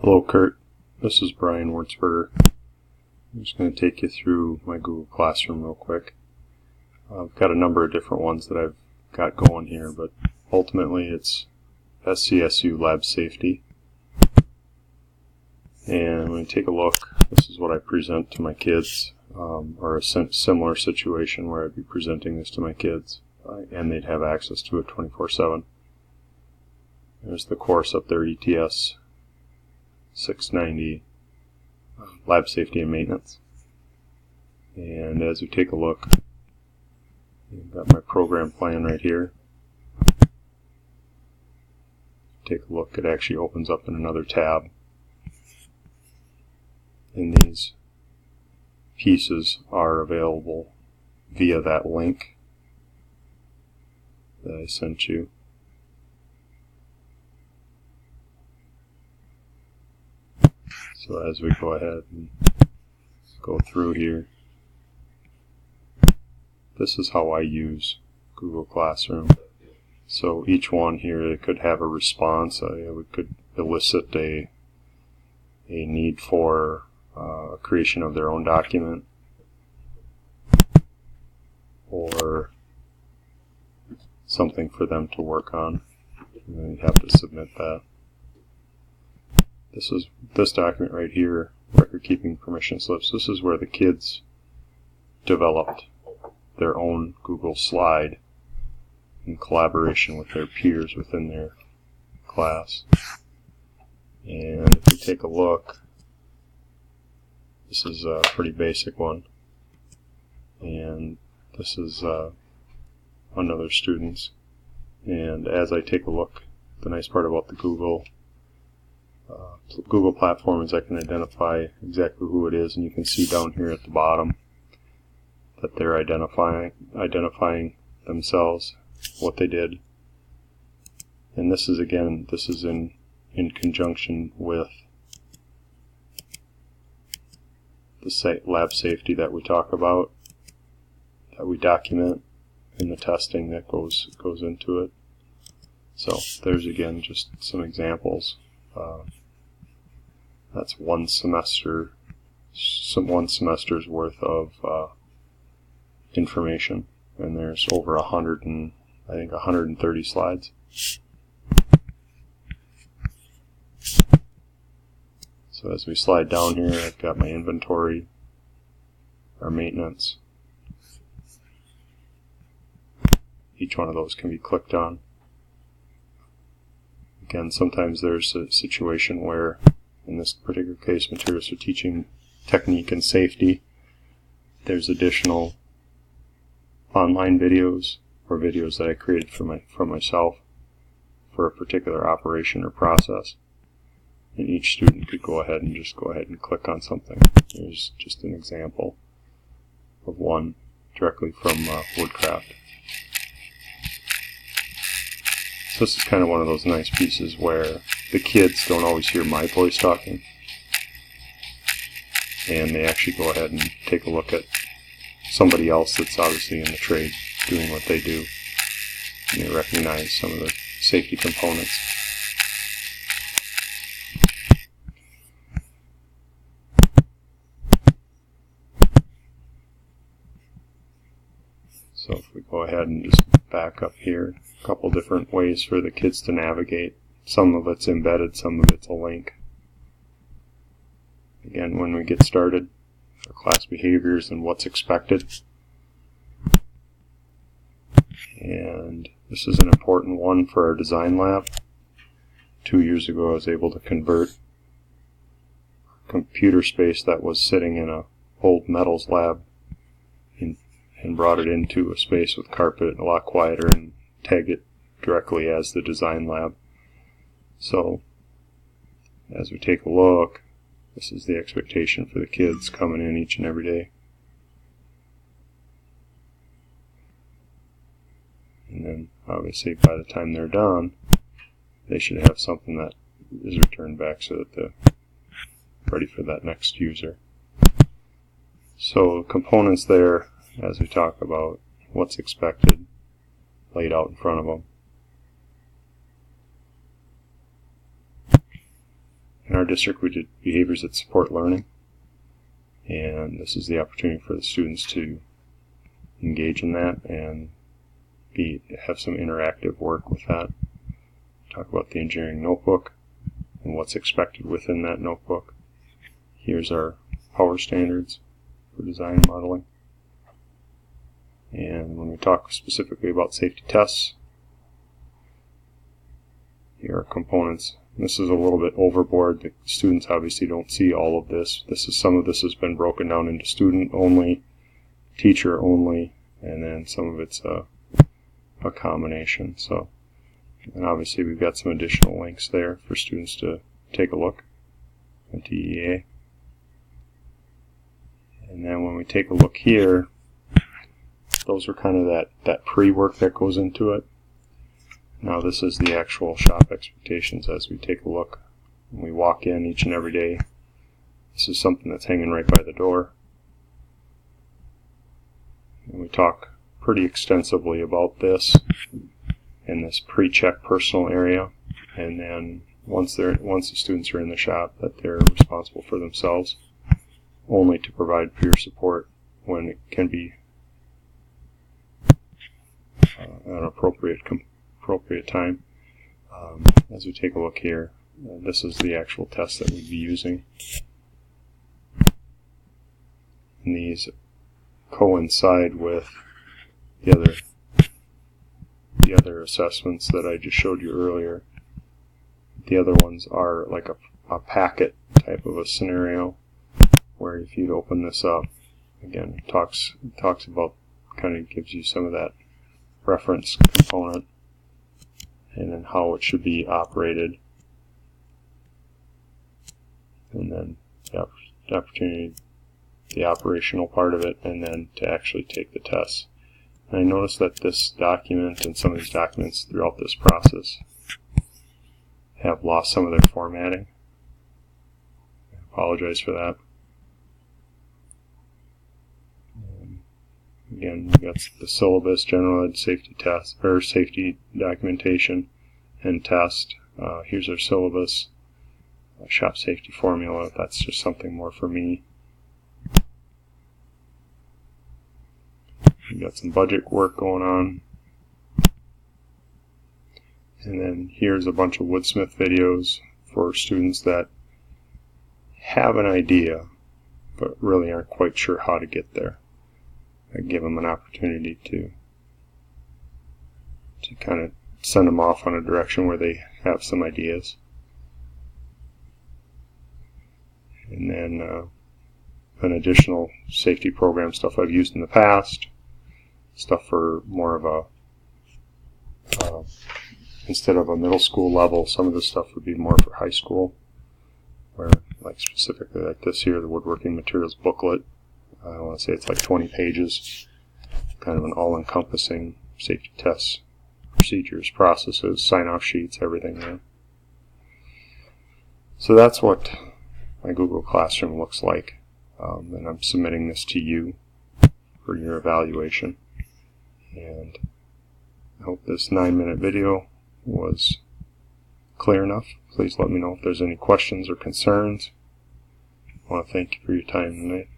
Hello Kurt, this is Brian Wurtzberger. I'm just going to take you through my Google Classroom real quick. I've got a number of different ones that I've got going here, but ultimately it's SCSU Lab Safety. And when you take a look, this is what I present to my kids, or a similar situation where I'd be presenting this to my kids, and they'd have access to it 24/7. There's the course up there, ETS690, Lab Safety and Maintenance. And as we take a look, I've got my program plan right here. Take a look, it actually opens up in another tab. And these pieces are available via that link that I sent you. So as we go ahead and go through here, this is how I use Google Classroom. So each one here, it could have a response. It could elicit a need for creation of their own document, or something for them to work on, and then you'd have to submit that. This document right here, record keeping permission slips. This is where the kids developed their own Google slide in collaboration with their peers within their class. And if we take a look, this is a pretty basic one, and this is another student's. And as I take a look, the nice part about the Google platform is I can identify exactly who it is, and you can see down here at the bottom that they're identifying themselves, what they did. And this is, again, this is in conjunction with the lab safety that we talk about, that we document in the testing that goes into it. So there's, again, just some examples. That's one semester's worth of information, and there's over 130 slides. So as we slide down here, I've got my inventory, our maintenance. Each one of those can be clicked on. Again, sometimes there's a situation where, in this particular case, materials for teaching technique and safety, there's additional online videos or videos that I created for myself for a particular operation or process. And each student could go ahead and click on something. Here's just an example of one directly from Woodcraft. So this is kind of one of those nice pieces where the kids don't always hear my voice talking, and they actually go ahead and take a look at somebody else that's obviously in the trade doing what they do, and they recognize some of the safety components. So if we go ahead and just back up here, a couple different ways for the kids to navigate. Some of it's embedded, some of it's a link. Again, when we get started, our class behaviors and what's expected. And this is an important one for our design lab. 2 years ago, I was able to convert computer space that was sitting in a old metals lab and brought it into a space with carpet, a lot quieter, and tag it directly as the design lab. So as we take a look, this is the expectation for the kids coming in each and every day. And then obviously by the time they're done, they should have something that is returned back so that they're ready for that next user. So components there, as we talk about what's expected, laid out in front of them. our district we did behaviors that support learning, and this is the opportunity for the students to engage in that and have some interactive work with that. Talk about the engineering notebook and what's expected within that notebook. Here's our power standards for design modeling. And when we talk specifically about safety tests, here are components. This is a little bit overboard. The students obviously don't see all of this. Some of this has been broken down into student only, teacher only, and then some of it's a combination. So, and obviously we've got some additional links there for students to take a look at TEA. And then when we take a look here, those are kind of that pre-work that goes into it. Now this is the actual shop expectations as we take a look. When we walk in each and every day, this is something that's hanging right by the door. And we talk pretty extensively about this in this pre-check personal area. And then once the students are in the shop, that they're responsible for themselves, only to provide peer support when it can be an appropriate time. As we take a look here, this is the actual test that we'd be using. And these coincide with the other assessments that I just showed you earlier. The other ones are like a packet type of a scenario, where if you'd open this up, again, it talks about, kind of gives you some of that reference component and then how it should be operated, and then the opportunity, the operational part of it, and then to actually take the test. And I noticed that this document and some of these documents throughout this process have lost some of their formatting. I apologize for that. Again, we've got the syllabus, general ed safety test, or safety documentation and test. Here's our syllabus, shop safety formula. That's just something more for me. We've got some budget work going on. And then here's a bunch of Woodsmith videos for students that have an idea, but really aren't quite sure how to get there. I give them an opportunity to kind of send them off on a direction where they have some ideas. And then an additional safety program stuff I've used in the past, stuff for more of a, instead of a middle school level, some of the stuff would be more for high school, where like specifically like this here, the woodworking materials booklet. I want to say it's like 20 pages, kind of an all-encompassing safety tests, procedures, processes, sign-off sheets, everything there. So that's what my Google Classroom looks like, and I'm submitting this to you for your evaluation. And I hope this 9-minute video was clear enough. Please let me know if there's any questions or concerns. I want to thank you for your time tonight.